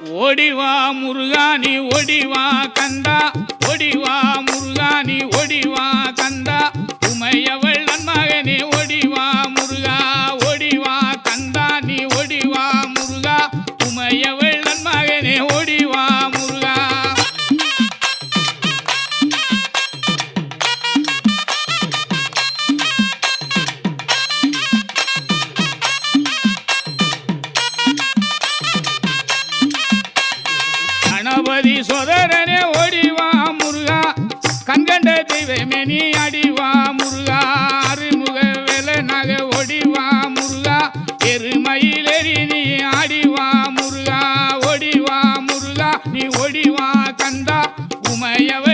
ஓடிவா முருகா நீ ஓடிவா கந்தா, ஓடிவா முருகா நீ ஓடிவா கந்தா, உமையவள் நன்மகனே ஓடிவா முருகா, ஓடிவா கந்தா நீ ஓடிவா முருகா, உமையவள் நன்மகனே ஓடிவா முருகா. கணபதி சோதரனே ஓடிவா முருகா, கண்கண்ட தெய்வமே நீ அடிவா முருகா, அருமுக வேலனாக ஓடிவா முருகா, எருமயிலேறி நீ ஆடிவா முருகா, ஓடிவா முருகா நீ ஓடிவா கந்தா, உமையவ